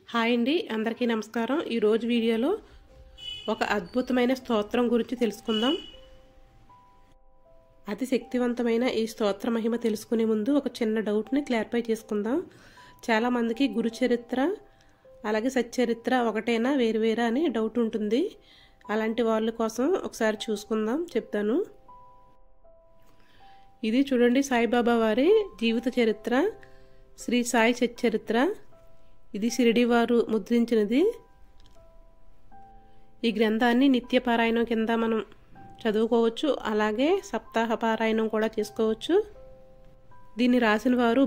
Hi అండి, అందరికీ నమస్కారం. ఈరోజు వీడియోలో ఒక అద్భుతమైన స్తోత్రం గురించి తెలుసుకుందాం. అతి శక్తివంతమైన ఈ స్తోత్ర మహిమ తెలుసుకునే ముందు ఒక చిన్న డౌట్ని క్లారిఫై చేసుకుందాం. చాలామందికి గురు చరిత్ర అలాగే సచ్చరిత్ర ఒకటేనా వేరువేరా అని డౌట్ ఉంటుంది. అలాంటి వాళ్ళ కోసం ఒకసారి చూసుకుందాం, చెప్తాను. ఇది చూడండి, సాయిబాబా వారి జీవిత చరిత్ర, శ్రీ సాయి సచ్చరిత్ర. ఇది షిరిడి వారు ముద్రించినది. ఈ గ్రంథాన్ని నిత్య పారాయణం కింద మనం చదువుకోవచ్చు, అలాగే సప్తాహ పారాయణం కూడా చేసుకోవచ్చు. దీన్ని రాసిన వారు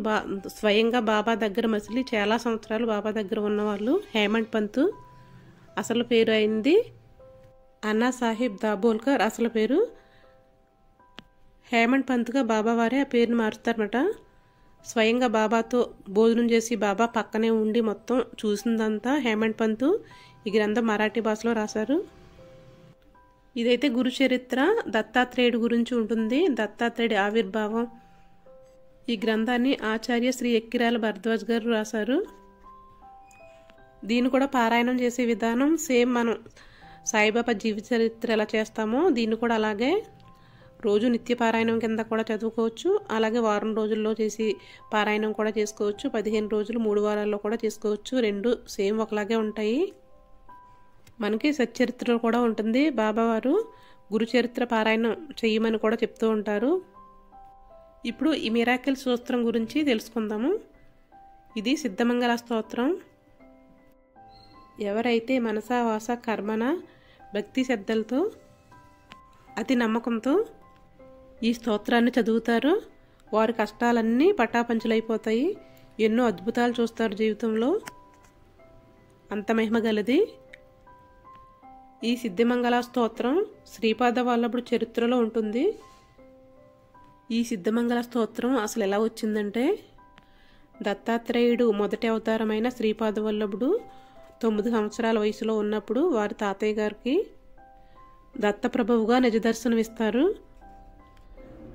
స్వయంగా బాబా దగ్గర మసిలి చాలా సంవత్సరాలు బాబా దగ్గర ఉన్నవాళ్ళు హేమంత్ పంత్. అసలు పేరు అయింది అన్నా సాహెబ్ దాబోల్కర్. అసలు పేరు హేమంత్ పంత్గా బాబా వారే ఆ పేరుని మారుస్తారన్నమాట. స్వయంగా బాబాతో భోజనం చేసి బాబా పక్కనే ఉండి మొత్తం చూసిందంతా హేమంత్ పంత్. ఈ గ్రంథం మరాఠీ భాషలో రాశారు. ఇదైతే గురు చరిత్ర దత్తాత్రేయుడు గురించి ఉంటుంది, దత్తాత్రేయుడి ఆవిర్భావం. ఈ గ్రంథాన్ని ఆచార్య శ్రీ ఎక్కిరాల భరద్వాజ్ గారు రాశారు. దీన్ని కూడా పారాయణం చేసే విధానం సేమ్ మనం సాయిబాబా జీవిత చరిత్ర ఎలా చేస్తామో దీన్ని కూడా అలాగే రోజు నిత్య పారాయణం కింద కూడా చదువుకోవచ్చు, అలాగే వారం రోజుల్లో చేసి పారాయణం కూడా చేసుకోవచ్చు, 15 రోజులు 3 వారాల్లో కూడా చేసుకోవచ్చు. రెండు సేమ్ ఒకలాగే ఉంటాయి. మనకి సచ్చరిత్ర కూడా ఉంటుంది. బాబావారు గురు చరిత్ర పారాయణం చెయ్యమని కూడా చెప్తూ ఉంటారు. ఇప్పుడు ఈ మిరాకిల్ స్తోత్రం గురించి తెలుసుకుందాము. ఇది సిద్ధమంగళ స్తోత్రం. ఎవరైతే మనసా వాస కర్మన భక్తి శ్రద్ధలతో అతి నమ్మకంతో ఈ స్తోత్రాన్ని చదువుతారో వారి కష్టాలన్నీ పటాపంచలైపోతాయి. ఎన్నో అద్భుతాలు చూస్తారు జీవితంలో. అంత మహిమ గలది ఈ సిద్ధమంగళ స్తోత్రం. శ్రీపాద వల్లభుడు చరిత్రలో ఉంటుంది. ఈ సిద్ధమంగళ స్తోత్రం అసలు ఎలా వచ్చిందంటే, దత్తాత్రేయుడు మొదటి అవతారమైన శ్రీపాద వల్లభుడు 9 సంవత్సరాల వయసులో ఉన్నప్పుడు వారి తాతయ్య గారికి దత్తప్రభువుగా నిజదర్శనం ఇస్తారు.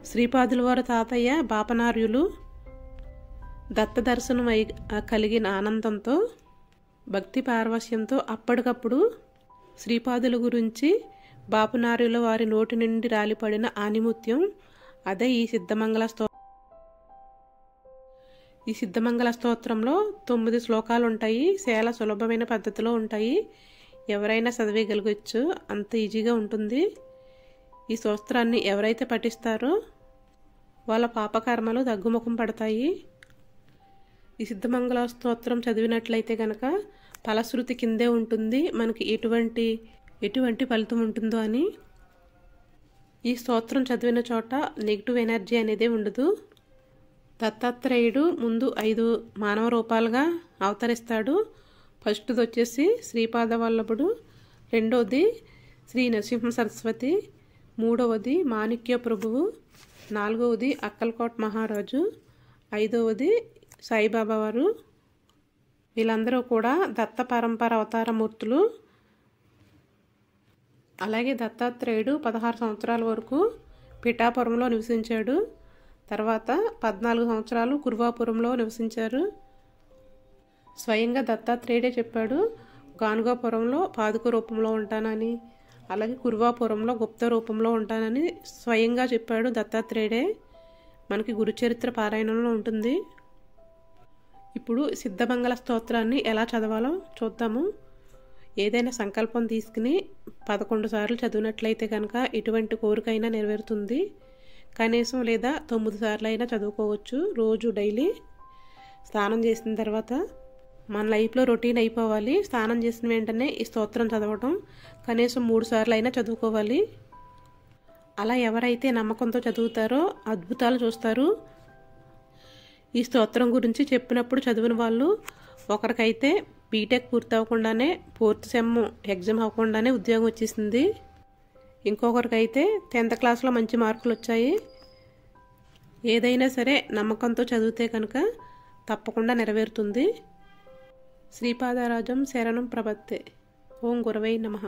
శ్రీపాదుల వారి తాతయ్య బాపనార్యులు దత్త దర్శనం కలిగిన ఆనందంతో భక్తి పారవశ్యంతో అప్పటికప్పుడు శ్రీపాదుల గురించి బాపనార్యుల వారి నోటి నుండి రాలిపడిన ఆనిముత్యం అదే ఈ సిద్ధమంగళ స్తోత్రం. ఈ సిద్ధమంగళ స్తోత్రంలో 9 శ్లోకాలు ఉంటాయి. చాలా సులభమైన పద్ధతిలో ఉంటాయి. ఎవరైనా చదివేయగలగచ్చు, అంత ఈజీగా ఉంటుంది. ఈ స్తోత్రాన్ని ఎవరైతే పఠిస్తారో వాళ్ళ పాపకర్మలు తగ్గుముఖం పడతాయి. ఈ సిద్ధమంగళ స్తోత్రం చదివినట్లయితే కనుక ఫలశ్రుతి కిందే ఉంటుంది, మనకి ఎటువంటి ఫలితం ఉంటుందో అని. ఈ స్తోత్రం చదివిన చోట నెగిటివ్ ఎనర్జీ అనేది ఉండదు. దత్తాత్రేయుడు ముందు 5 మానవ రూపాలుగా అవతరిస్తాడు. ఫస్ట్ది వచ్చేసి శ్రీపాద వల్లభుడు, రెండవది శ్రీ నరసింహ సరస్వతి, మూడవది మాణిక్య ప్రభువు, 4వది అక్కల్కోట్ మహారాజు, 5వది సాయిబాబా వారు. వీళ్ళందరూ కూడా దత్త పరంపర అవతారమూర్తులు. అలాగే దత్తాత్రేయుడు 16 సంవత్సరాల వరకు పిఠాపురంలో నివసించాడు. తర్వాత 14 సంవత్సరాలు కురువాపురంలో నివసించారు. స్వయంగా దత్తాత్రేయుడే చెప్పాడు, గానుగాపురంలో పాదుక రూపంలో ఉంటానని, అలాగే కురువాపురంలో గుప్త రూపంలో ఉంటానని స్వయంగా చెప్పాడు దత్తాత్రేయుడే. మనకి గురుచరిత్ర పారాయణంలో ఉంటుంది. ఇప్పుడు సిద్ధమంగళ స్తోత్రాన్ని ఎలా చదవాలో చూద్దాము. ఏదైనా సంకల్పం తీసుకుని 11 సార్లు చదివినట్లయితే కనుక ఎటువంటి కోరికైనా నెరవేరుతుంది. కనీసం లేదా 9 సార్లు అయినా చదువుకోవచ్చు. రోజు డైలీ స్నానం చేసిన తర్వాత మన లైఫ్లో రొటీన్ అయిపోవాలి. స్నానం చేసిన వెంటనే ఈ స్తోత్రం చదవటం కనీసం 3 సార్లు అయినా చదువుకోవాలి. అలా ఎవరైతే నమ్మకంతో చదువుతారో అద్భుతాలు చూస్తారు. ఈ స్తోత్రం గురించి చెప్పినప్పుడు చదివిన వాళ్ళు ఒకరికైతే బీటెక్ పూర్తి అవ్వకుండానే 4th సెమ్ ఎగ్జామ్ అవ్వకుండానే ఉద్యోగం వచ్చేసింది. ఇంకొకరికైతే 10th క్లాస్లో మంచి మార్కులు వచ్చాయి. ఏదైనా సరే నమ్మకంతో చదివితే కనుక తప్పకుండా నెరవేరుతుంది. శ్రీపాదరాజం శరణం ప్రపత్తే. ఓం గురవై నమః.